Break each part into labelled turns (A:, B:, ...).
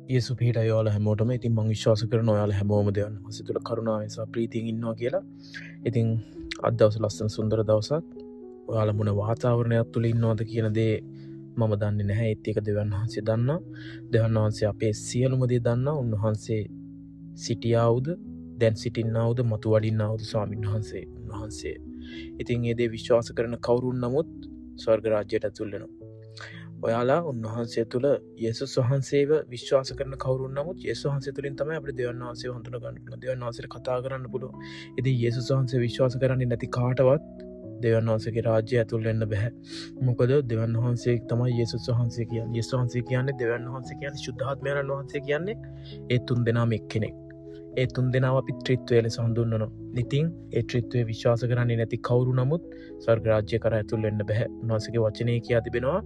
A: යේසු පිහිටයි ඔයාලා හැමෝටම. ඉතින් මම විශ්වාස කරනවා ඔයාලා හැමෝම දෙවියන් වහන්සේ තුල කරුණාවෙන් සහ ප්‍රීතියෙන් ඉන්නවා කියලා. ඉතින් අද දවස් ලස්සන සුන්දර දවසක්. ඔයාලා මොන වාතාවරණයක් තුල ඉන්නවද කියන දේ මම දන්නේ නැහැ. ඒත් ඒක දෙවියන් වහන්සේ දන්නා. දෙවියන් වහන්සේ අපේ සියලුම දේ දන්නා. උන්වහන්සේ සිටියාවුද, දැන් සිටින්නාවුද, මතු වඩින්නාවුද ස්වාමීන් වහන්සේ. ඉතින් මේ දේ විශ්වාස කරන කවුරුන් නමුත් ස්වර්ග රාජ්‍යයට ඇතුල් වෙනවා. ඔයාලා උන්වහන්සේ තුළ යේසුස් වහන්සේව විශ්වාස කරන කවුරුන් නමුත් යේසුස් වහන්සේ තුළින් තමයි අපිට දෙවියන් වහන්සේව හඳුනා ගන්න පුළුවන්. දෙවියන් වහන්සේට කතා කරන්න පුළුවන්. ඉතින් යේසුස් වහන්සේ විශ්වාස කරන්නේ නැති කාටවත් දෙවියන් වහන්සේගේ රාජ්‍යය ඇතුල් වෙන්න බෑ. මොකද දෙවියන් වහන්සේ තමයි යේසුස් වහන්සේ කියන්නේ. යේසුස් වහන්සේ කියන්නේ දෙවියන් වහන්සේ කියන්නේ ශුද්ධාත්මයන් වහන්සේ කියන්නේ ඒ තුන් දෙනාම එක්කෙනෙක්. ඒ තුන් දෙනාව අපි ත්‍රිත්වය ලෙස හඳුන්වනවා. ඉතින් ඒ ත්‍රිත්වය විශ්වාස කරන්නේ නැති කවුරු නමුත් ස්වර්ග රාජ්‍ය කරා ඇතුල් වෙන්න බෑ. උන්වහන්සේගේ වචනේ කියා තිබෙනවා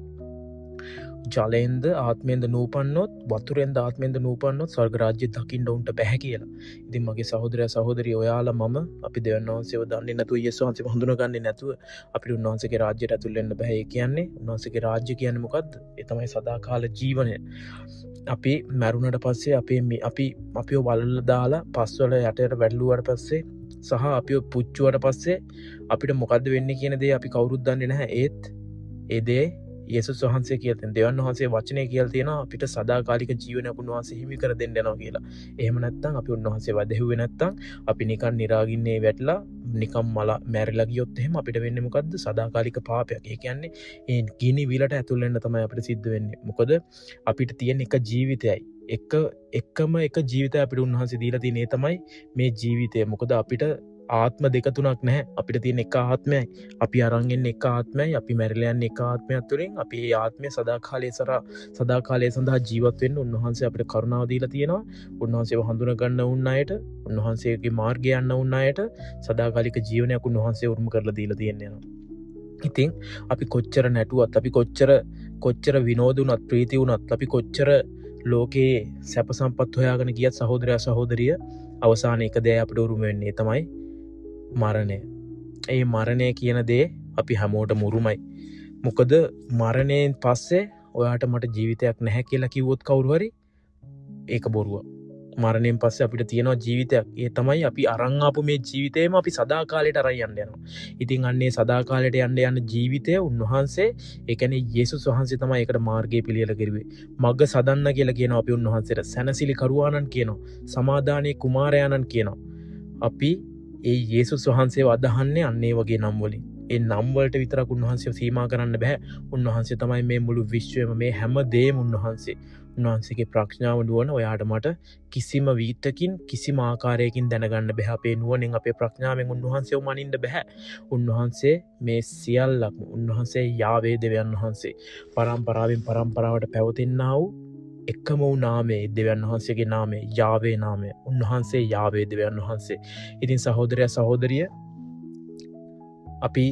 A: ජලයෙන්ද ආත්මයෙන්ද නූපන්නොත්, වතුරෙන්ද ආත්මයෙන්ද නූපන්නොත් ස්වර්ග රාජ්‍ය දකින්න උන්ට බැහැ කියලා. ඉතින් මගේ සහෝදරයා සහෝදරිය ඔයාලා මම අපි දෙවියන් වහන්සේව දන්නේ නැතුව යේසුස් වහන්සේව හඳුනගන්නේ නැතුව අපිට උන්වහන්සේගේ රාජ්‍යයට ඇතුල් වෙන්න බෑ. ඒ කියන්නේ උන්වහන්සේගේ රාජ්‍ය කියන්නේ මොකද්ද? ඒ තමයි සදාකාල ජීවනය. අපි මැරුණට පස්සේ අපිව වලල්ලා දාලා පස්වල යටට වැටලුවාට පස්සේ සහ අපිව පුච්චුවාට පස්සේ අපිට මොකද්ද වෙන්නේ කියන දේ අපි කවුරුත් දන්නේ නැහැ. ඒත් ඒ දේ යේසුස් වහන්සේ කියලා තියෙන දෙවියන් වහන්සේ වචනේ කියලා තියෙනවා අපිට සදාකාලික ජීවනයක් උන්වහන්සේ හිමි කර දෙන්න යනවා කියලා. එහෙම නැත්නම් අපි උන්වහන්සේ වදෙහුවේ නැත්නම් අපි නිකන් නිරාගින්නේ වැටලා නිකම් මැරිලා ගියොත් එහෙම අපිට වෙන්නේ මොකද්ද? සදාකාලික පාපයක්. ඒ කියන්නේ ඒ ගිනි විලට ඇතුල් වෙන්න තමයි අපිට සිද්ධ වෙන්නේ. මොකද අපිට තියෙන එක ජීවිතයයි. එකම එක ජීවිතය අපිට උන්වහන්සේ දීලා තියෙන ඒ තමයි මේ ජීවිතය. මොකද අපිට ආත්ම දෙක තුනක් නැහැ. අපිට තියෙන එක ආත්මයයි. අපි අරන් එන්නේ එක ආත්මයයි. අපි මැරිලා යන්නේ එක ආත්මයක් තුළින්. අපි මේ ආත්මය සදාකාලය සඳහා ජීවත් වෙන්න උන්වහන්සේ අපිට කරුණාව දීලා තියෙනවා. උන්වහන්සේව හඳුනා ගන්න උන් අයට, උන්වහන්සේගේ මාර්ගය යන්න උන් අයට සදාකාලික ජීවනයක් උන්වහන්සේ උරුම කරලා දීලා තියෙනවා. ඉතින් අපි කොච්චර නැටුවත්, අපි කොච්චර විනෝද වුණත්, ප්‍රීති වුණත්, අපි කොච්චර ලෝකයේ සැප සම්පත් හොයාගෙන ගියත් සහෝදරයා සහෝදරිය අවසානයේ එක දේ අපිට උරුම වෙන්නේ තමයි මරණය. ඒ මරණය කියන දේ අපි හැමෝටම උරුමයි. මොකද මරණයෙන් පස්සේ ඔයාට මට ජීවිතයක් නැහැ කියලා කිව්වොත් කවුරු හරි ඒක බොරුවක්. මරණයෙන් පස්සේ අපිට තියෙනවා ජීවිතයක්. ඒ තමයි අපි අරන් ආපු මේ ජීවිතේම අපි සදාකාලයට අරන් යන්න යනවා. ඉතින් අන්නේ සදාකාලයට යන්න ජීවිතය උන්වහන්සේ, ඒ කියන්නේ යේසුස් වහන්සේ තමයි ඒකට මාර්ගය පිළියෙල කරුවේ. මග්ග සදන්න කියලා කියනවා අපි උන්වහන්සේට. සැනසිලි කරුවාණන් කියනවා. සමාදානයේ කුමාරයාණන් කියනවා. අපි ඒ යේසුස් වහන්සේව අදහන්නේ අන්න ඒ වගේ නම් වලින්. ඒ නම් වලට විතරක් උන්වහන්සේව සීමා කරන්න බෑ. උන්වහන්සේ තමයි මේ මුළු විශ්වයම, මේ හැම දෙයක්ම උන්වහන්සේගේ ප්‍රඥාව නුවණ ඔයාට මට කිසිම වීතකින් කිසිම ආකාරයකින් දැනගන්න බෑ. අපේ නුවණෙන් අපේ ප්‍රඥාවෙන් උන්වහන්සේව මනින්න බෑ. උන්වහන්සේ මේ සියල්ලක්ම, උන්වහන්සේ යාවේ දෙවියන් වහන්සේ පරම්පරාවෙන් පරම්පරාවට පැවතෙන්නා වූ එකම වූ නාමය, දෙවියන් වහන්සේගේ නාමය, යාවේ නාමය. උන්වහන්සේ යාවේ දෙවියන් වහන්සේ. ඉතින් සහෝදරයා සහෝදරිය, අපි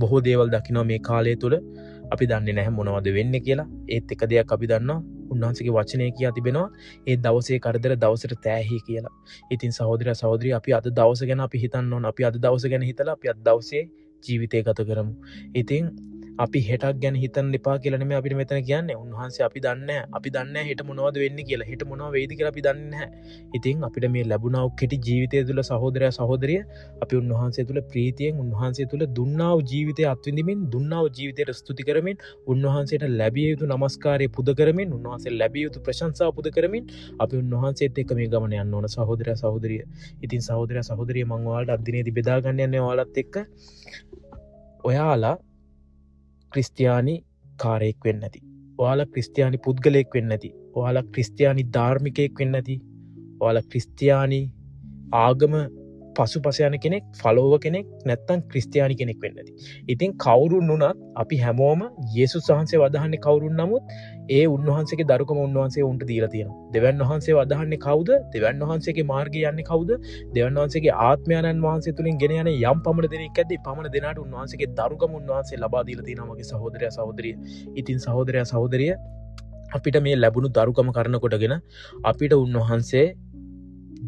A: බොහෝ දේවල් දකිනවා මේ කාලය තුල. අපි දන්නේ නැහැ මොනවද වෙන්නේ කියලා. ඒත් එක දෙයක් අපි දන්නවා, උන්වහන්සේගේ වචනේ කියා තිබෙනවා ඒ දවසේ කරදර දවසට තෑහි කියලා. ඉතින් සහෝදරයා සහෝදරිය, අපි අද දවස ගැන අපි හිතන්න ඕන. අපි අද දවස ගැන හිතලා අපි අද දවසේ ජීවිතය ගත කරමු. ඉතින් අපි හෙටක් ගැන හිතන්න එපා කියලා නෙමෙයි අපිට මෙතන කියන්නේ. උන්වහන්සේ අපි දන්නේ හෙට මොනවද වෙන්නේ කියලා. හෙට මොනවද වෙයිද කියලා අපි දන්නේ නැහැ. ඉතින් අපිට මේ ලැබුණා වූ කෙටි ජීවිතය තුළ සහෝදරයා සහෝදරිය, අපි උන්වහන්සේ තුළ ප්‍රීතියෙන්, උන්වහන්සේ තුළ දුන්නා වූ ජීවිතය අත්විඳිමින්, දුන්නා වූ ජීවිතයට ස්තුති කරමින්, උන්වහන්සේට ලැබිය යුතු නමස්කාරය පුද කරමින්, උන්වහන්සේ ලැබිය යුතු ප්‍රශංසාව පුද කරමින් අපි උන්වහන්සේත් එක්ක මේ ගමන යන්න ඕන සහෝදරයා සහෝදරිය. ඉතින් සහෝදරයා සහෝදරිය, මම ඔයාලට අද දිනේදී බෙදා ගන්න යන්නේ ඔයාලත් එක්ක. ඔයාලා ක්‍රිස්තියානි කාරයෙක් වෙන්න ඇති. ඔයාලා ක්‍රිස්තියානි පුද්ගලයෙක් වෙන්න ඇති. ඔයාලා ක්‍රිස්තියානි ධාර්මිකයෙක් වෙන්න ඇති. ඔයාලා ක්‍රිස්තියානි ආගම පසුපස යන කෙනෙක්, ෆලෝව කෙනෙක්, නැත්තම් ක්‍රිස්තියානි කෙනෙක් වෙන්න ඇති. ඉතින් කවුරුන් වුණත් අපි හැමෝම යේසුස් වහන්සේව අදහන්නේ කවුරුන් නමුත් ඒ උන්වහන්සේගේ දරුකම උන්වහන්සේ උන්ට දීලා තියෙනවා. දෙවියන් වහන්සේව අදහන්නේ කවුද? දෙවියන් වහන්සේගේ මාර්ගය යන්නේ කවුද? දෙවියන් වහන්සේගේ ආත්මයන්න් වහන්සේ තුලින් ගෙන යන යම් පමණ දෙනෙක් ඇද්ද? පමණ දෙනාට උන්වහන්සේගේ දරුකම උන්වහන්සේ ලබා දීලා තියෙනවා මගේ සහෝදරයා සහෝදරිය. ඉතින් සහෝදරයා සහෝදරිය, අපිට මේ ලැබුණු දරුකම කරන කොටගෙන අපිට උන්වහන්සේ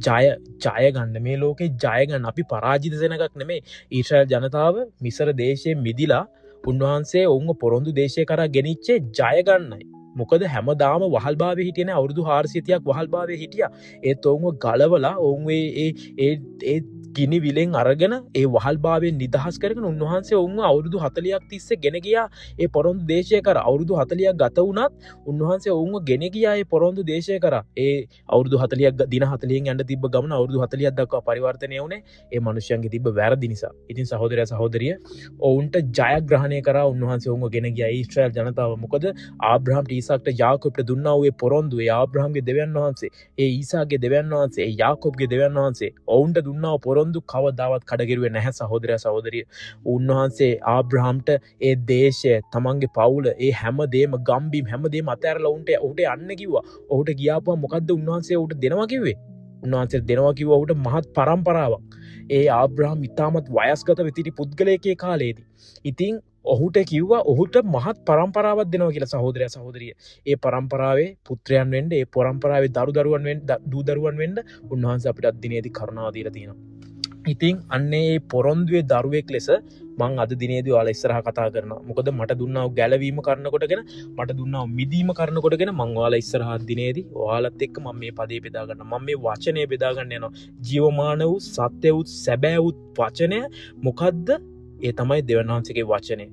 A: ජය ගන්න, මේ ලෝකේ ජය ගන්න. අපි පරාජිත සෙනගක් නෙමෙයි. ඊශ්‍රායල් ජනතාව මිසර දේශයෙන් මිදිලා උන්වහන්සේ ඔවුන්ව පොරොන්දු දේශය කරා ගෙනිච්චේ ජය ගන්නයි. මොකද හැමදාම වහල්භාවයේ හිටියේ නැහැ. අවුරුදු 430ක් වහල්භාවයේ හිටියා. ඒත් ඔවුන්ව ගලවලා ඔවුන් ඒ ගිනි විලෙන් අරගෙන ඒ වහල්භාවයෙන් නිදහස් කරගෙන උන්වහන්සේ ඔවුන්ව අවුරුදු 40ක් තිස්සේ ගෙන ගියා ඒ පොරොන්දු දේශය කරා. අවුරුදු 40ක් ගත වුණත් උන්වහන්සේ ඔවුන්ව ගෙන ගියා ඒ පොරොන්දු දේශය කරා. ඒ අවුරුදු 40ක් දින 40න් යන්න තිබ්බ ගමන අවුරුදු 40ක් දක්වා පරිවර්තනය වුණේ ඒ මිනිස්යන්ගේ තිබ්බ වැරදි නිසා. ඉතින් සහෝදරයා සහෝදරිය ඔවුන්ට ජයග්‍රහණය කරා උන්වහන්සේ ඔවුන්ව ගෙන ගියා ඊශ්‍රායල් ජනතාව. මොකද ආබ්‍රහම්ට ඊසාක්ට යාකෝබ්ට දුන්නා වූ ඒ පොරොන්දු ඒ ආබ්‍රහම්ගේ දෙවියන් වහන්සේ ඒ ඊසාක්ගේ දෙවියන් වහන්සේ ඒ යාකෝබ්ගේ දෙවියන් වහන්සේ ඔවුන්ට දුන්නා වූ පොරොන්දු කවදාවත් කඩකිරුවේ නැහැ සහෝදරයා සහෝදරිය. උන්වහන්සේ ආබ්‍රහම්ට ඒ දේශය තමන්ගේ පවුල ඒ හැමදේම ගම්බිම් හැමදේම අතහැරලා ඔහුට යන්න කිව්වා. ඔහුට ගියාපුවා මොකද්ද උන්වහන්සේ ඔහුට දෙනවා කිව්වේ? උන්වහන්සේ දෙනවා කිව්වා ඔහුට මහත් පරම්පරාවක්. ඒ ආබ්‍රහම් ඉතාමත් වයස්ගත වෙතිටි පුද්ගලයෙක්ගේ කාලේදී. ඉතින් ඔහුට කිව්වා ඔහුට මහත් පරම්පරාවක් දෙනවා කියලා සහෝදරයා සහෝදරිය. ඒ පරම්පරාවේ පුත්‍රයන් වෙන්න, ඒ පරම්පරාවේ දරුදරුවන් වෙන්න, දූ දරුවන් වෙන්න උන්වහන්සේ අපිට අද දිනේදී කරුණාව දීලා තියෙනවා. ඉතින් අන්නේ පොරොන්දුවේ දරුවෙක් ලෙස මං අද දිනේදී ඔයාලා ඉස්සරහා කතා කරනවා. මොකද මට දුන්නා වූ ගැලවීම කරනකොටගෙන මට දුන්නා වූ මිදීම කරනකොටගෙන මං ඔයාලා ඉස්සරහා දිනේදී ඔයාලත් එක්ක මම මේ පදේ බෙදා ගන්නවා. මම මේ වචනේ බෙදා ගන්න යනවා. ජීවමාන වූ සත්‍ය වූ සැබෑ වූ වචනය මොකද්ද? ඒ තමයි දෙවියන් වහන්සේගේ වචනය.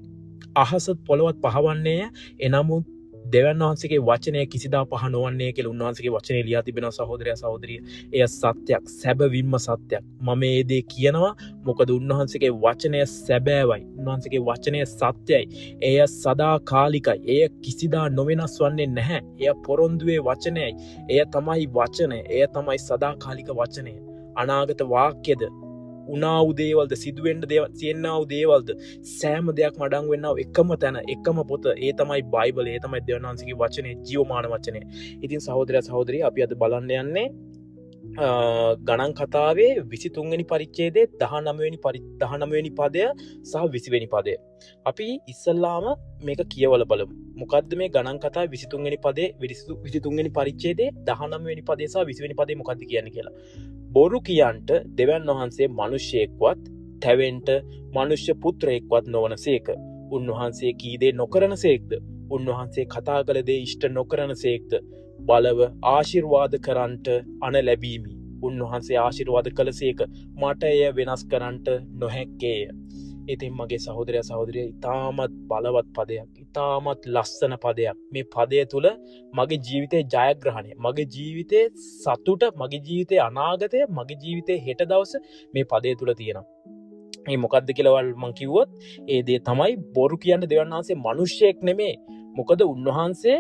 A: අහසත් පොළවත් පහවන්නේ එනමුත් දෙවියන් වහන්සේගේ වචනය කිසිදා පහ නොවන්නේ කියලා උන්වහන්සේගේ වචනේ ලියා තිබෙනවා සහෝදරයා සහෝදරිය. එය සත්‍යයක්, සැබවින්ම සත්‍යයක්. මම මේ දේ කියනවා මොකද උන්වහන්සේගේ වචනය සැබෑවයි. උන්වහන්සේගේ වචනය සත්‍යයි. එය සදාකාලිකයි. එය කිසිදා නොවෙනස් වන්නේ නැහැ. එය පොරොන්දුවේ වචනයයි. එය තමයි වචනය. එය තමයි සදාකාලික වචනය. අනාගත වාක්‍යද උනා වූ දේවල්ද සිදුවෙන්න තියෙනා වූ දේවල්ද සෑම දෙයක්ම අඩංගු වෙනා එකම තැන එකම පොත ඒ තමයි බයිබලය. ඒ තමයි දෙවියන් වහන්සේගේ වචනේ, ජීවමාන වචනේ. ඉතින් සහෝදරයා සහෝදරිය අපි අද බලන්න යන්නේ ගණන් කතාවේ 23 වෙනි පරිච්ඡේදයේ 19 වෙනි පදය සහ 20 වෙනි පදය. අපි ඉස්සල්ලාම මේක කියවලා බලමු. මොකද්ද මේ ගණන් කතාවේ 23 වෙනි පදේ 23 වෙනි පරිච්ඡේදයේ 19 වෙනි පදේ සහ 20 වෙනි පදේ මොකද්ද කියන්නේ කියලා. බොරු කියන්ට දෙවියන් වහන්සේ මිනිසෙක්වත් තැවෙන්ට මනුෂ්‍ය පුත්‍රයෙක්වත් නොවනසේක. උන්වහන්සේ කී දේ නොකරනසේක්ද? උන්වහන්සේ කතා කළ දේ ඉෂ්ට නොකරනසේක්ද? බලව ආශිර්වාද කරන්ට අන ලැබීමි. උන්වහන්සේ ආශිර්වාද කළසේක මට එය වෙනස් කරන්ට නොහැක්කේය. ඉතින් මගේ සහෝදරයා සහෝදරිය ඉතාමත් බලවත් පදයක්, ඉතාමත් ලස්සන පදයක්. මේ පදය තුළ මගේ ජීවිතයේ ජයග්‍රහණය, මගේ ජීවිතයේ සතුට, මගේ ජීවිතයේ අනාගතය, මගේ ජීවිතයේ හෙට දවස මේ පදය තුළ තියෙනවා. මේ මොකද්ද කියලා මම කිව්වොත් ඒ දේ තමයි බොරු කියන්න දෙවියන් වහන්සේ මිනිස්සෙක් නෙමෙයි. මොකද උන්වහන්සේ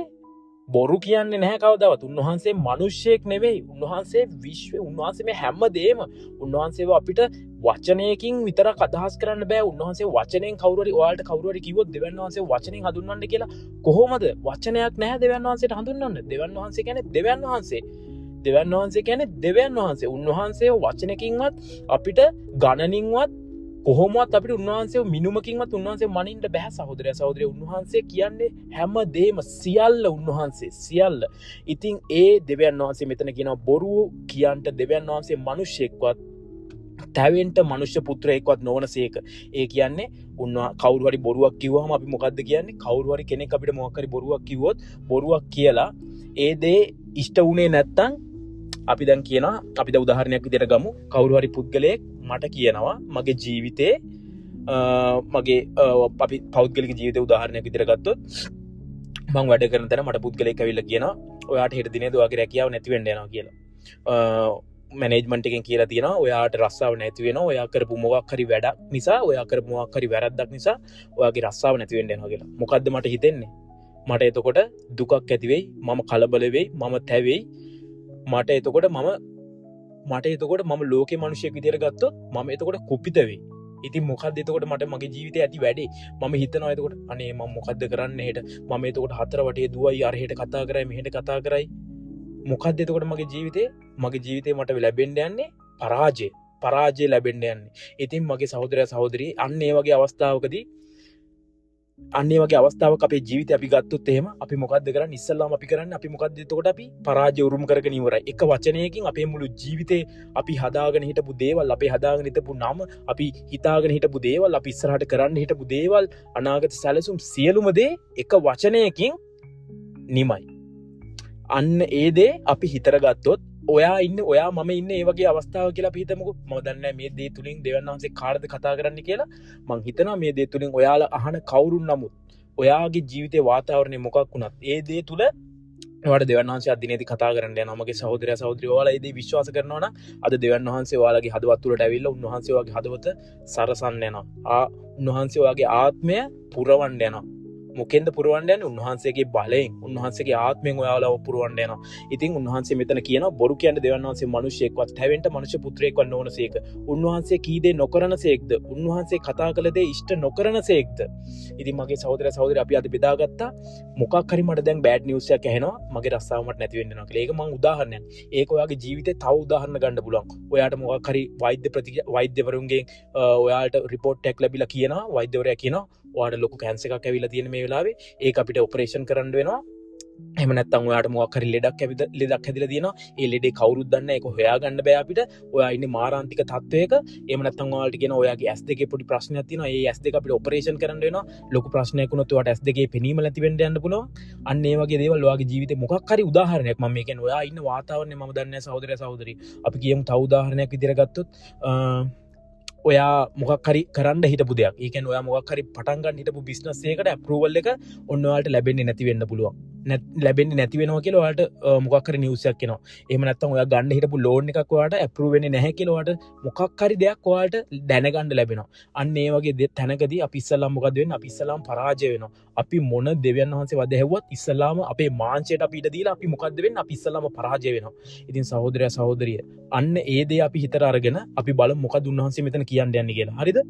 A: බොරු කියන්නේ නැහැ කවදාවත්. උන්වහන්සේ මිනිස්සෙක් නෙවෙයි. උන්වහන්සේ උන්වහන්සේ මේ හැමදේම උන්වහන්සේව අපිට වචනයකින් විතරක් අදහස් කරන්න බෑ. උන්වහන්සේ වචනයෙන් ඔයාලට කවුරු හරි කිව්වොත් දෙවියන් වහන්සේ වචනෙන් හඳුන්වන්න කියලා කොහොමද? වචනයක් නැහැ දෙවියන් වහන්සේට හඳුන්වන්න. දෙවියන් වහන්සේ කියන්නේ දෙවියන් වහන්සේ. දෙවියන් වහන්සේ කියන්නේ දෙවියන් වහන්සේ. උන්වහන්සේ වචනකින්වත් අපිට ගණනින්වත් කොහොමවත් අපිට උන්වහන්සේ මිනුමකින්වත් උන්වහන්සේ මනින්න බෑ සහෝදරයා සහෝදරිය. උන්වහන්සේ කියන්නේ හැමදේම සියල්ල උන්වහන්සේ සියල්ල. ඉතින් ඒ දෙවියන් වහන්සේ මෙතන කියනවා බොරු කියන්ට දෙවියන් වහන්සේ මිනිසෙක්වත් තැවෙන්ට මනුෂ්‍ය පුත්‍රයෙක්වත් නොවනසේක. ඒ කියන්නේ කවුරු හරි බොරුවක් කිව්වහම අපි මොකද්ද කියන්නේ? කවුරු හරි කෙනෙක් අපිට මොකක් හරි බොරුවක් කිව්වොත් බොරුවක් කියලා ඒ දේ ඉෂ්ට වුණේ නැත්තම් අපි දැන් කියනවා, අපි දැන් උදාහරණයක් විදිහට ගමු. කවුරු හරි පුද්ගලයෙක් මට කියනවා මගේ ජීවිතේ මගේ අපි පෞද්ගලික ජීවිතේ උදාහරණයක් විදිහට ගත්තොත් මම වැඩ කරන තැන මට පුද්ගලයෙක් ඇවිල්ලා කියනවා ඔයාට හෙට දිනේද ඔයාගේ රැකියාව නැති වෙන්න යනවා කියලා. මැනේජ්මන්ට් එකෙන් කියලා තියෙනවා ඔයාට රස්සාව නැති වෙනවා. ඔයා කරපු මොකක් හරි වැඩක් නිසා, ඔයා කරපු මොකක් හරි වැරද්දක් නිසා ඔයාගේ රස්සාව නැති වෙන්න යනවා කියලා. මොකද්ද මට හිතෙන්නේ? මට එතකොට දුකක් ඇති වෙයි, මම කලබල වෙයි, මම තැවෙයි. මට එතකොට මම ලෝකේ මිනිහෙක් විදියට ගත්තොත් මම එතකොට කුපිත වෙයි. ඉතින් මොකද්ද එතකොට මට මගේ ජීවිතේ ඇති වැඩේ? මම හිතනවා එතකොට අනේ මම මොකද්ද කරන්නේ හෙට? මම එතකොට හතර වටේ දුවයි, අර හෙට කතා කරයි, මෙහෙට කතා කරයි. මොකද්ද එතකොට මගේ ජීවිතේ මට ලැබෙන්න යන්නේ පරාජය ලැබෙන්න යන්නේ. ඉතින් මගේ සහෝදරයා සහෝදරිය අන්න ඒ වගේ අවස්ථාවක අපේ ජීවිතය අපි ගත්තොත් එහෙම අපි මොකද්ද කරන්නේ? ඉස්සල්ලාම අපි කරන්නේ අපි මොකද්ද එතකොට අපි පරාජය උරුම කරගෙන ඉවරයි. එක වචනයකින් අපේ මුළු ජීවිතේ අපි හදාගෙන හිටපු දේවල්, අපි හදාගෙන හිටපු නම, අපි හිතාගෙන හිටපු දේවල්, අපි ඉස්සරහට කරන්න හිටපු දේවල්, අනාගත සැලසුම් සියලුම දේ එක වචනයකින් නිමයි. අන්න ඒ දේ අපි හිතර ගත්තොත් ඔයා ඉන්න ඔයා මම ඉන්න ඒ වගේ අවස්ථාව කියලා අපි හිතමුකෝ. මම දන්නේ මේ දේ තුලින් දෙවියන් වහන්සේ කාටද කතා කරන්න කියලා. මං හිතනවා මේ දේ තුලින් ඔයාලා අහන කවුරුන් නමුත් ඔයාගේ ජීවිතේ වාතාවරණය මොකක් වුණත් ඒ දේ තුල ඔයාලට දෙවියන් වහන්සේ අදිනේදී කතා කරන්න යනවා. මගේ සහෝදරයා සහෝදරිය ඔයාලා ඒ දේ විශ්වාස කරනවා නම් අද දෙවියන් වහන්සේ ඔයාලගේ හදවත් තුලට ඇවිල්ලා උන්වහන්සේ ඔයාගේ හදවත සරසන්න යනවා. උන්වහන්සේ ඔයාගේ ආත්මය පුරවන්න යනවා. මොකෙන්ද පුරවන්න යන්නේ? උන්වහන්සේගේ බලයෙන්, උන්වහන්සේගේ ආත්මයෙන් ඔයාලව පුරවන්න යනවා. ඉතින් උන්වහන්සේ මෙතන කියනවා බොරු කියන්නේ දෙවියන් වහන්සේ මිනිසෙක්වත් හැවෙන්න මනුෂ්‍ය පුත්‍රයෙක්වත් නොවනසේක. උන්වහන්සේ කී දේ නොකරනසේක්ද? උන්වහන්සේ කතා කළ දේ ඉෂ්ට නොකරනසේක්ද? ඉතින් මගේ සහෝදර සහෝදරිය අපි අද බෙදාගත්තා. මොකක් හරි මට දැන් බෑඩ් නිවුස් එකක් ඇහෙනවා. මගේ රස්සාව මට නැති වෙන්න යනවා කියලා. ඒක මං උදාහරණයක්. ඒක ඔයාගේ ජීවිතේ තව උදාහරණ ගන්න පුළුවන්. ඔයාට මොකක් හරි වෛද්‍යවරුන්ගෙන් ඔයාලට රිපෝට් එකක් ලැබිලා කියනවා. වෛද්‍යවරයා කියනවා ඔයාට ලොකු කැන්සර් එකක් ඇවිල්ලා තියෙන මේ වෙලාවේ ඒක අපිට ඔපරේෂන් කරන්න වෙනවා. එහෙම නැත්නම් ඔයාට මොකක් හරි ලෙඩක් හැදිලා තියෙනවා. ඒ ලෙඩේ කවුරුත් දන්නේ නැහැ. ඒක හොයාගන්න බෑ අපිට. ඔයා ඉන්නේ මාරාන්තික තත්වයක. එහෙම නැත්නම් ඔයාලට කියනවා ඔයාගේ S2 පොඩි ප්‍රශ්නයක් තියෙනවා. ඒ S2 අපිට ඔපරේෂන් කරන්න වෙනවා. ලොකු ප්‍රශ්නයක් වුණොත් ඔයාට S2 පෙනීම නැති වෙන්න යන්න පුළුවන්. අන්න ඒ වගේ දේවල් ඔයාගේ ජීවිතේ මොකක් හරි උදාහරණයක් මම මේ කියන්නේ ඔයා ඉන්න වාතාවරණය මම දන්නේ නැහැ සහෝදරයා සහෝදරිය. අපි කියමු තව උදාහරණයක් විදිහට ගත්තොත් ඔයා මොකක් හරි කරන්න හිටපු දෙයක්. ඒ කියන්නේ ඔයා මොකක් හරි පටන් ගන්න හිටපු බිස්නස් එකකට අප්‍රූවල් එක ඔන්න ඔයාලට ලැබෙන්නේ නැති වෙන්න පුළුවන්. ලැබෙන්නේ නැති වෙනවා කියලා ඔයාලට මොකක් හරි නිවුස් එකක් එනවා. එහෙම නැත්නම් ඔයා ගන්න හිටපු ලෝන් එකක් ඔයාලට අප්‍රූව් වෙන්නේ නැහැ කියලා ඔයාලට මොකක් හරි දෙයක් ඔයාලට දැනගන්න ලැබෙනවා. අන්න ඒ වගේ තැනකදී අපි ඉස්සල්ලාම මොකද වෙන්නේ? අපි ඉස්සල්ලාම පරාජය වෙනවා. අපි මොන දෙවියන් වහන්සේ වද හැව්වත් ඉස්සල්ලාම අපේ මාංශයට අපි ඉඩ දීලා අපි මොකද්ද වෙන්නේ? අපි ඉස්සල්ලාම පරාජය වෙනවා. ඉතින් සහෝදරයා සහෝදරිය අන්න ඒ දේ අපි හිතට අරගෙන අපි බලමු මොකද උන්වහන්සේ මෙතන කියන්න යන්නේ කියලා. හරිද?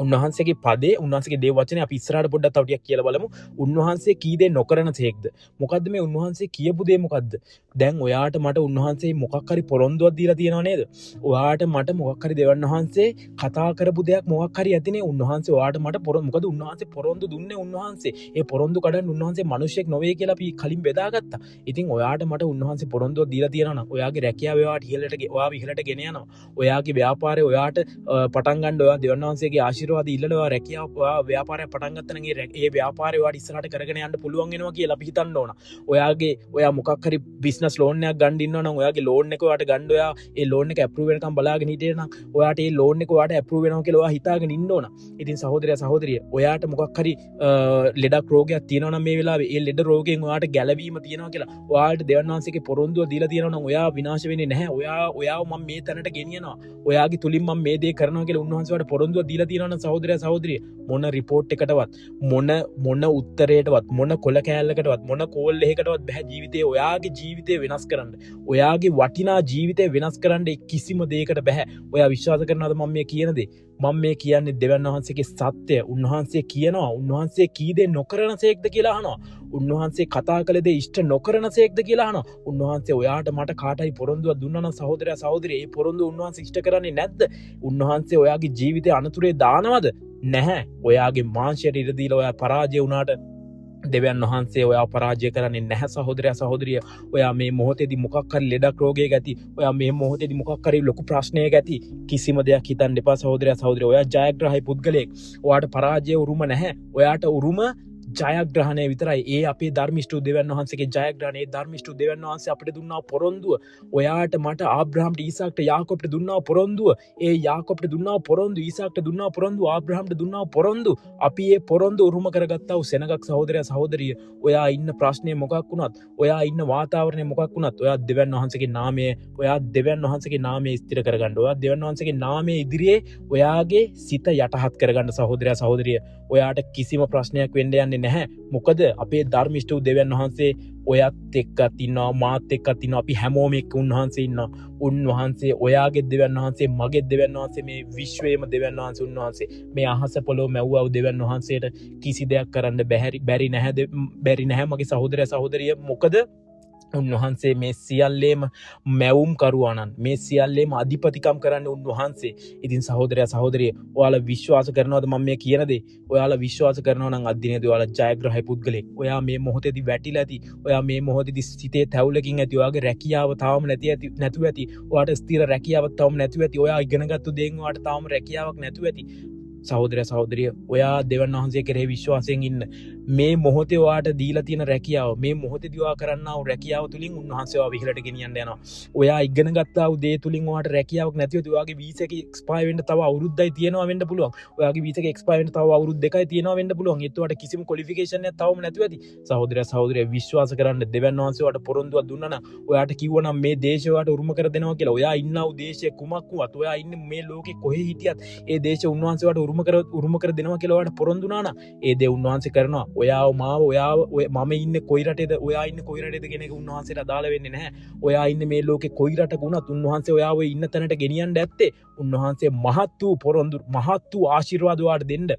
A: උන්වහන්සේගේ පදේ උන්වහන්සේගේ දේව වචනේ අපි ඉස්සරහට පොඩ්ඩක් තව ටිකක් කියලා බලමු. උන්වහන්සේ කී දේ නොකරන තේක්ද? මොකද්ද මේ උන්වහන්සේ කියපු දේ මොකද්ද? දැන් ඔයාට මට උන්වහන්සේ මොකක් හරි පොරොන්දුවක් දීලා තියෙනව නේද? ඔයාට මට මොකක් හරි දෙවියන් වහන්සේ කතා කරපු දෙයක් මොකක් හරි ඇතිනේ. උන්වහන්සේ ඔයාට මට මොකද උන්වහන්සේ පොරොන්දු දුන්නේ උන්වහන්සේ. ඒ පොරොන්දු කඩන්න උන්වහන්සේ මිනිසෙක් නොවේ කියලා අපි කලින් බෙදාගත්තා. ඉතින් ඔයාට මට උන්වහන්සේ පොරොන්දුවක් දීලා තියෙනවා නම් ඔයාගේ රැකියාව ඔයාට ඔයාව ඉහළට ගෙන යනවා. ඔයාගේ ව්‍යාපාරය ඔයාට පටන් ගන්න ඔයා දෙවියන් වහන්සේගේ ආශිර්වාද ඉල්ලනවා. රැකියාව ව්‍යාපාරය පටන් ගත්තා නම් ඒ ව්‍යාපාරය ඔයාට ඉස්සරහට කරගෙන යන්න පුළුවන් වෙනවා කියලා අපි හිතන්න ඕන. ඔයා මොකක් හරි බිස්නස් ලෝන් එකක් ගන්න ඉන්නවා නම් ඔයාගේ ලෝන් එක ඔයාට ගන්න ඔයා ඒ ලෝන් එක අප්‍රූව් වෙනකම් බලාගෙන හිටියේ නම් ඔයාට ඒ ලෝන් එක ඔයාට අප්‍රූව් වෙනවා කියලා ඔයා හිතාගෙන ඉන්න ඕන. ඉතින් සහෝදරයා සහෝදරිය ඔයාට මොකක් හරි ලෙඩක් රෝගයක් තියෙනවා නම් මේ වෙලාවේ ඒ ලෙඩ රෝගයෙන් ඔයාට ගැලවීම තියෙනවා කියලා ඔයාට දෙවියන් වහන්සේගේ පොරොන්දුව දීලා තියෙනවා නම් ඔයා විනාශ වෙන්නේ නැහැ. ඔයාව මම මේ තැනට ගෙනියනවා. ඔයාගේ තුලින් මම මේ දේ කරනවා කියලා උන්වහන්සේ ඔයාට පොරොන්දුව දීලා තියෙනවා නම් සහෝදරයා සහෝදරිය මොන රිපෝට් එකටවත් මොන උත්තරයටවත් මොන කොල කෑල්ලකටවත් මොන කෝල් එකකටවත් බෑ ජීවිතේ ඔයාගේ ජීවිතේ වෙනස් කරන්න. ඔයාගේ වටිනා ජීවිතේ වෙනස් කරන්න කිසිම දෙයකට බෑ. ඔයා විශ්වාස කරනවද මම මේ කියන දේ? මම මේ කියන්නේ දෙවියන් වහන්සේගේ සත්‍යය. උන්වහන්සේ කියනවා උන්වහන්සේ කී දේ නොකරනසේක්ද කියලා අහනවා. උන්වහන්සේ කතා කළ දේ ඉෂ්ට නොකරනසේක්ද කියලා අහනවා. උන්වහන්සේ ඔයාට මට කාටයි පොරොන්දුවක් දුන්නා නම් සහෝදරයා සහෝදරිය ඒ පොරොන්දුව උන්වහන්සේ ඉෂ්ට කරන්නේ නැද්ද? උන්වහන්සේ ඔයාගේ ජීවිතේ අනතුරේ දානවද? නැහැ. ඔයාගේ මාංශයට ඉඩ දීලා ඔයා පරාජය වුණාට දෙවියන් වහන්සේ ඔයාව පරාජය කරන්නේ නැහැ සහෝදරයා සහෝදරිය. ඔයා මේ මොහොතේදී මොකක් හරි ලෙඩක් රෝගයක් ඇති. ඔයා මේ මොහොතේදී මොකක් හරි ලොකු ප්‍රශ්නයක් ඇති. කිසිම දෙයක් හිතන්න එපා සහෝදරයා සහෝදරිය. ඔයා ජයග්‍රාහී පුද්ගලයෙක්. ඔයාට පරාජය උරුම නැහැ. ඔයාට උරුම ජයග්‍රහණය විතරයි. ඒ අපේ ධර්මිෂ්ඨ දෙවියන් වහන්සේගේ ජයග්‍රහණය. ඒ ධර්මිෂ්ඨ දෙවියන් වහන්සේ අපිට දුන්නා පොරොන්දුව. ඔයාට මට ආබ්‍රහම්ට ඊසාක්ට යාකෝබ්ට දුන්නා පොරොන්දුව. ඒ යාකෝබ්ට දුන්නා පොරොන්දුව ඊසාක්ට දුන්නා පොරොන්දුව ආබ්‍රහම්ට දුන්නා පොරොන්දුව. අපි ඒ පොරොන්දුව උරුම කරගත්තා වූ සෙනගක් සහෝදරයා සහෝදරිය. ඔයා ඉන්න ප්‍රශ්නේ මොකක් වුණත්, ඔයා ඉන්න වාතාවරණය මොකක් වුණත්, ඔයා දෙවියන් වහන්සේගේ නාමය, ඔයා දෙවියන් වහන්සේගේ නාමය ස්ථිර කරගන්න. ඔයා දෙවියන් වහන්සේගේ නාමයේ ඉදිරියේ ඔයාගේ සිත යටහත් කරගන්න සහෝදරයා සහෝදරිය. ඔයාට කිසිම ප්‍රශ්නයක් වෙන්න යන්නේ නැහැ. මොකද අපේ ධර්මිෂ්ඨ දෙවියන් වහන්සේ ඔයත් එක්කත් ඉන්නවා, මාත් එක්කත් ඉන්නවා. අපි හැමෝම එක්ක උන්වහන්සේ ඉන්නවා. උන්වහන්සේ ඔයාගේ දෙවියන් වහන්සේ, මගේ දෙවියන් වහන්සේ, මේ විශ්වයේම දෙවියන් වහන්සේ උන්වහන්සේ. මේ අහස පොළොව මැව්වා වූ දෙවියන් වහන්සේට කිසි දෙයක් කරන්න බැරි නැහැ මගේ සහෝදරයා සහෝදරිය. මොකද උන්වහන්සේ මේ සියල්ලේම මැවුම් කරුවාණන්, මේ සියල්ලේම අධිපතිකම් කරන්න උන්වහන්සේ. ඉතින් සහෝදරයා සහෝදරිය ඔයාලා විශ්වාස කරනවද මම මේ කියන දේ? ඔයාලා විශ්වාස කරනවා නම් අද්දිනේදී ඔයාලා ජයග්‍රාහී පුද්ගලෙක්. ඔයා මේ මොහොතේදී වැටිලා ඇති. ඔයා මේ මොහොතේදී සිතේ තැවුලකින් ඇති. ඔයාගේ රැකියාව තාම නැතුව ඇති. ඔයාට ස්ථිර රැකියාවක් තාම නැතුව ඇති. ඔයා ඉගෙනගත්තු දේෙන් ඔයාට තාම රැකියාවක් නැතුව ඇති. සහෝදරයා සහෝදරිය ඔයා දෙවන් වහන්සේ කෙරෙහි විශ්වාසයෙන් ඉන්න. මේ මොහොතේ ඔයාට දීලා තියෙන රැකියාව, මේ මොහොතේදී ඔයා කරන්නා වූ රැකියාව තුලින් උන්වහන්සේ ඔයාව ඉහළට ගෙනියන්න යනවා. ඔයා ඉගෙන ගත්තා වූ දේ තුලින් ඔයාට රැකියාවක් නැතිව ඔයාගේ වීසා එක එක්ස්පයර් වෙන්න තව අවුරුද්දයි තියෙනවා වෙන්න පුළුවන්. ඔයාගේ වීසා එක එක්ස්පයර් වෙන්න තව අවුරුදු දෙකයි තියෙනවා වෙන්න පුළුවන්. ඒත් ඔයාට කිසිම ක්වොලිෆිකේෂන් එකක් තවම නැතුව ඇති. සහෝදරයා සහෝදරිය විශ්වාස කරන්න දෙවන් වහන්සේ ඔයාට පොරොන්දුවක් දුන්නා නම් ඔයාට කිව්වනම් මේ දේශය ඔයාට උරුම කර දෙනවා කියලා. ඔයා ඉන්නා වූ දේශය කුමක් වුවත්, ඔයා ඉන්නේ මේ ලෝකේ කොහේ හිටියත් ඒ දේශය උන්වහන්සේ ඔයාට උරුම කර දෙනවා කියලා ඔයාට පොරොන්දු වුණා නම් ඒ දේ උන්වහන්සේ කරනවා. ඔයාව මාව මම ඉන්නේ කොයි රටේද, ඔයා ඉන්නේ කොයි රටේද කියන එක උන්වහන්සේට අදාළ වෙන්නේ නැහැ. ඔයා ඉන්නේ මේ ලෝකේ කොයි රටක වුණත් උන්වහන්සේ ඔයාව ඉන්න තැනට ගෙනියන්න ඇත්තේ උන්වහන්සේ මහත් වූ පොරොන්දු, මහත් වූ ආශිර්වාද ඔයාට දෙන්න.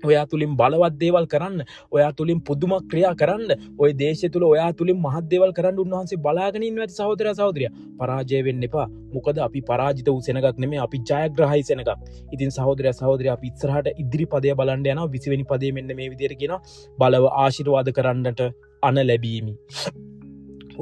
A: ඔයා තුලින් බලවත් දේවල් කරන්න, ඔයා තුලින් පුදුම ක්‍රියා කරන්න, ওই දේශය තුල ඔයා තුලින් මහත් දේවල් කරන්න උන්වහන්සේ බලාගෙන ඉන්නවා. ඇති සහෝදරයා සහෝදරිය පරාජය වෙන්න එපා. මොකද අපි පරාජිත වූ සෙනගක් නෙමෙයි, අපි ජයග්‍රහී සෙනගක්. ඉතින් සහෝදරයා සහෝදරිය අපි ඉස්සරහට ඉදිරි පදය බලන්න යනවා. 20 වෙනි පදයේ මෙන්න මේ විදිහට කියනවා, බලව ආශිර්වාද කරන්නට අන ලැබීමි.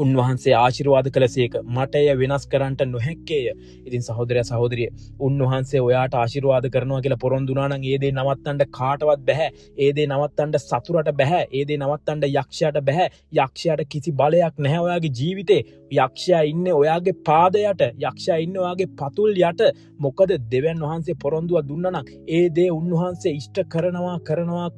A: උන්වහන්සේ ආශිර්වාද කළසේක මට එය වෙනස් කරන්නට නොහැක්කේය. ඉතින් සහෝදරයා සහෝදරිය උන්වහන්සේ ඔයාට ආශිර්වාද කරනවා කියලා පොරොන්දු වුණා නම් ඒ දේ නවත්තන්න කාටවත් බෑ. ඒ දේ නවත්තන්න සතුරට බෑ. ඒ දේ නවත්තන්න යක්ෂයාට බෑ. යක්ෂයාට කිසි බලයක් නැහැ ඔයාගේ ජීවිතේ. යක්ෂයා ඉන්නේ ඔයාගේ පාද යට. යක්ෂයා ඉන්නේ ඔයාගේ පතුල් යට. මොකද දෙවියන් වහන්සේ පොරොන්දුව දුන්නා නම් ඒ දේ උන්වහන්සේ ඉෂ්ට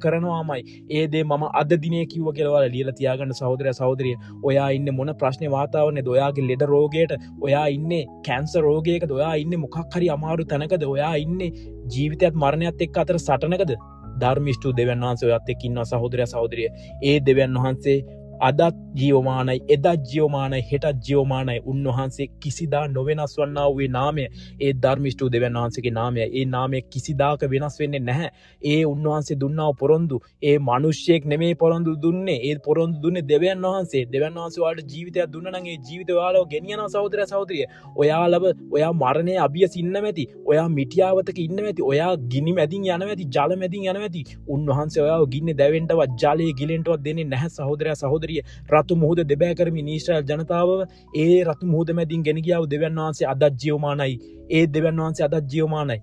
A: කරනවාමයි. ඒ දේ මම අද දිනේ කිව්වා කියලා ඔයාලා ලියලා තියාගන්න සහෝදරයා සහෝදරිය. ඔයා ඉන්නේ මොන ප්‍රශ්නේ වාතාවරණයද? ඔයාගේ ලෙඩ රෝගයට, ඔයා ඉන්නේ කැන්සර් රෝගයකද, ඔයා ඉන්නේ මොකක් හරි අමාරු තැනකද, ඔයා ඉන්නේ ජීවිතයත් මරණයත් එක්ක අතර සටනකද? ධර්මිෂ්ඨ දෙවියන් වහන්සේ ඔයත් එක්ක ඉන්නවා සහෝදරයා සහෝදරිය. ඒ දෙවියන් වහන්සේ අදත් ජීවමානයි, එදත් ජීවමානයි, හෙටත් ජීවමානයි. උන්වහන්සේ කිසිදා නොවෙනස් වන්නා වූ නාමය, ඒ ධර්මිෂ්ඨ දෙවියන් වහන්සේගේ නාමය, ඒ නාමය කිසිදාක වෙනස් වෙන්නේ නැහැ. ඒ උන්වහන්සේ දුන්නා වූ පොරොන්දු, ඒ මිනිස්සෙක් නෙමෙයි පොරොන්දු දුන්නේ, ඒ පොරොන්දු දුන්නේ දෙවියන් වහන්සේ. දෙවියන් වහන්සේ ඔයාලට ජීවිතයක් දුන්නා නම් ඒ ජීවිතය ඔයාලව ගෙනියනවා සහෝදරයා සහෝදරිය. ඔයා මරණයේ අභියස ඉන්න මැති, ඔයා මිටියාවතක ඉන්න මැති, ඔයා ගිනි මැදින් යන මැති, ජල මැදින් යන මැති. උන්වහන්සේ ඔයාව ගින්නේ දැවෙන්නවත්, ජලයේ ගිලෙන්නවත් දෙන්නේ නැහැ සහෝදරයා සහෝදරිය. රතු මුහුද දෙබෑ කරමින් ඊශ්‍රායල් ජනතාවව ඒ රතු මුහුද මැදින් ගෙන ගියා වූ දෙවියන් වහන්සේ අදත් ජීවමානයි. ඒ දෙවියන් වහන්සේ අදත් ජීවමානයි.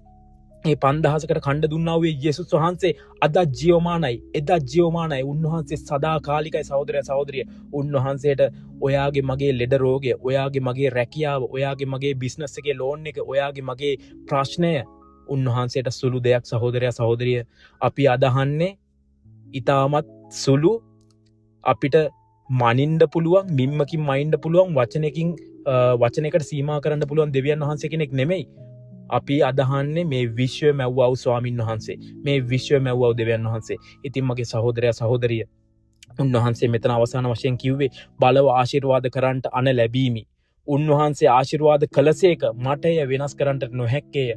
A: ඒ 5000කට කණ්ඩ දුන්නා වූ යේසුස් වහන්සේ අදත් ජීවමානයි, එදත් ජීවමානයි. උන්වහන්සේ සදාකාලිකයි සහෝදරයා සහෝදරිය. උන්වහන්සේට ඔයාගේ මගේ ලෙඩ රෝගය, ඔයාගේ මගේ රැකියාව, ඔයාගේ මගේ බිස්නස් එකේ ලෝන් එක, ඔයාගේ මගේ ප්‍රශ්නය උන්වහන්සේට සුළු දෙයක් සහෝදරයා සහෝදරිය. අපි අදහන්නේ ඊටමත් සුළු, අපිට මනින්න පුළුවන්, මිම්මකින් මයින්ඩ පුළුවන්, වචනයකට සීමා කරන්න පුළුවන් දෙවියන් වහන්සේ කෙනෙක් නෙමෙයි. අපි අදහන්නේ මේ විශ්වය මැව්වා වූ ස්වාමින් වහන්සේ, මේ විශ්වය මැව්වා වූ දෙවියන් වහන්සේ. ඉතින් මගේ සහෝදරයා සහෝදරිය, උන්වහන්සේ මෙතන අවසාන වශයෙන් කිව්වේ බලව ආශිර්වාද කරන්නට අන ලැබීමි. උන්වහන්සේ ආශිර්වාද කළසේක මට එය වෙනස් කරන්නට නොහැක්කේය.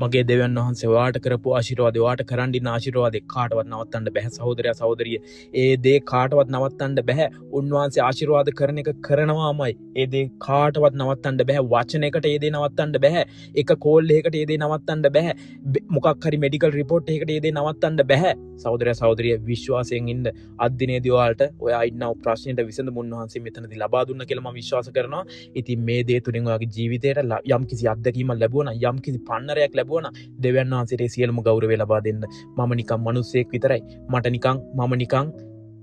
A: මගේ දෙවියන් වහන්සේ ඔයාට කරපු ආශිර්වාදය, ඔයාට කරන් දින ආශිර්වාදේ කාටවත් නවත්තන්න බෑ සහෝදරයා සහෝදරිය. ඒ දේ කාටවත් නවත්තන්න බෑ. උන්වහන්සේ ආශිර්වාද කරන එක කරනවාමයි. ඒ දේ කාටවත් නවත්තන්න බෑ. වචනයකට ඒ දේ නවත්තන්න බෑ. එක කෝල් එකකට ඒ දේ නවත්තන්න බෑ. මොකක් හරි මෙඩිකල් රිපෝට් එකකට ඒ දේ නවත්තන්න බෑ. සහෝදරයා සහෝදරිය විශ්වාසයෙන් ඉන්න. අද දිනේදී ඔයාලට ඔයා ඉන්නව ප්‍රශ්නෙට විසඳුම උන්වහන්සේ මෙතනදී ලබා දුන්න කියලා මම විශ්වාස කරනවා. ඉතින් මේ දේ තුලින් ඔයාගේ ජීවිතේට යම් කිසි අත්දැකීමක් ලැබුණා, යම් කිසි පන්නරයක් ලැබුණා, දෙවියන් වහන්සේට සියලුම ගෞරවය ලබා දෙන්න. මම නිකන් මිනිස්සෙක් විතරයි. මම නිකන්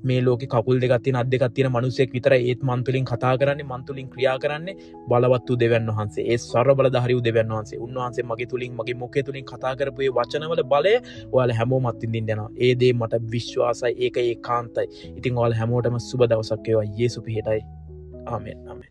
A: මේ ලෝකේ කකුල් දෙකක් තියෙන, අත් දෙකක් තියෙන මිනිස්සෙක් විතරයි. ඒත් මන් තුලින් කතා කරන්නේ, මන් තුලින් ක්‍රියා කරන්නේ බලවත් වූ දෙවියන් වහන්සේ. ඒ සර්ව බලධාරී වූ දෙවියන් වහන්සේ. උන්වහන්සේ මගේ තුලින්, මගේ මුඛය තුලින් කතා කරපු මේ වචනවල බලය ඔයාලා හැමෝම අත්විඳින්න යනවා. ඒ දේ මට විශ්වාසයි. ඒක ඒකාන්තයි. ඉතින් ඔයාලා හැමෝටම සුබ දවසක් වේවා. යේසු පිහිටයි. ආමෙන්.